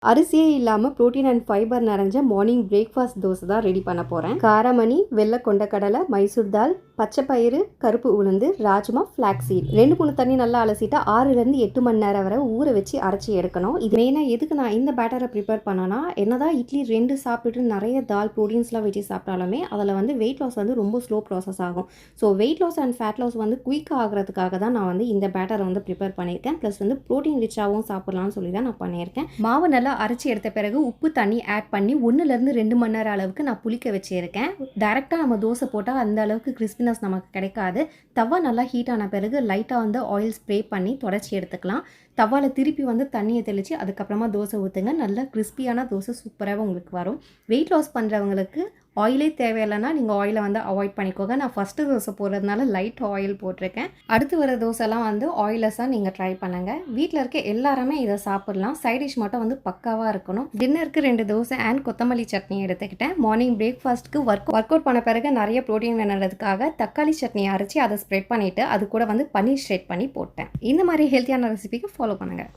அரிசியே இல்லாமல் protein and fibre நிறைஞ்ச morning breakfast dosa தான் ரெடி பண்ண போகிறேன். காரமணி, வெள்ளை கொண்டக்கடலை, மைசூர் தால், பச்சை பயிறு, கருப்பு உளுந்து, ராஜ்மா, ஃப்ளாக்ஸ் சீட் 2-3 தண்ணி நல்லா அலசிட்டு 6லேருந்து 8 மணி நேரம் வரை ஊற வச்சு அரைச்சி எடுக்கணும். இது மெயினாக எதுக்கு நான் இந்த பேட்டரை ப்ரிப்பேர் பண்ணேன்னா, என்னதான் இட்லி 2 சாப்பிட்டுட்டு நிறைய தால் ப்ரோட்டீன்ஸ்லாம் வச்சு சாப்பிட்டாலுமே அதில் வந்து வெயிட் லாஸ் வந்து ரொம்ப ஸ்லோ ப்ராசஸ் ஆகும். So weight loss and fat loss வந்து குயிக்காக ஆகிறதுக்காக தான் நான் வந்து இந்த பேட்டரை வந்து ப்ரிப்பேர் பண்ணியிருக்கேன். ப்ளஸ் வந்து ப்ரோட்டீன் ரிச்சாகவும் சாப்பிட்லான்னு சொல்லி தான் நான் பண்ணியிருக்கேன். மாவு நல்லா அரைச்சி எடுத்த பிறகு உப்பு தண்ணி ஆட் பண்ணி 1லேருந்து 2 மணி நேரம் அளவுக்கு நான் புளிக்க வச்சிருக்கேன். டைரெக்டாக நம்ம தோசை போட்டால் அந்த அளவுக்கு கிறிஸ்பினஸ் நமக்கு கிடைக்காது. தவா நல்லா ஹீட் ஆன பிறகு லைட்டாக வந்து ஆயில் ஸ்ப்ரே பண்ணி தொடச்சி எடுத்துக்கலாம். தவாவில் திருப்பி வந்து தண்ணியை தெளித்து அதுக்கப்புறமா தோசை ஊற்றுங்க. நல்லா கிறிஸ்பியான தோசை சூப்பராக உங்களுக்கு வரும். வெயிட் லாஸ் பண்ணுறவங்களுக்கு ஆயிலே தேவையில்லைன்னா நீங்கள் ஆயிலை வந்து அவாய்ட் பண்ணிக்கோங்க. நான் ஃபஸ்ட்டு தோசை போடுறதுனால லைட் ஆயில் போட்டிருக்கேன். அடுத்து வர தோசைலாம் வந்து ஆயிலஸாக நீங்கள் ட்ரை பண்ணுங்கள். வீட்டில் இருக்க எல்லாருமே இதை சாப்பிட்லாம். சைட் டிஷ் மட்டும் வந்து பக்காவாக இருக்கணும். டின்னருக்கு 2 தோசை அண்ட் கொத்தமல்லி சட்னி எடுத்துக்கிட்டேன். மார்னிங் பிரேக்ஃபாஸ்ட்டுக்கு ஒர்க் அவுட் பண்ண பிறகு நிறைய ப்ரோட்டீன் வேணுன்றதுக்காக தக்காளி சட்னி அரைச்சி அதை ஸ்ப்ரெட் பண்ணிவிட்டு அது கூட வந்து பன்னீர் ஸ்ப்ரெட் பண்ணி போட்டேன். இந்த மாதிரி ஹெல்த்தியான ரெசிபிக்கு ஃபாலோ பண்ணுங்கள்.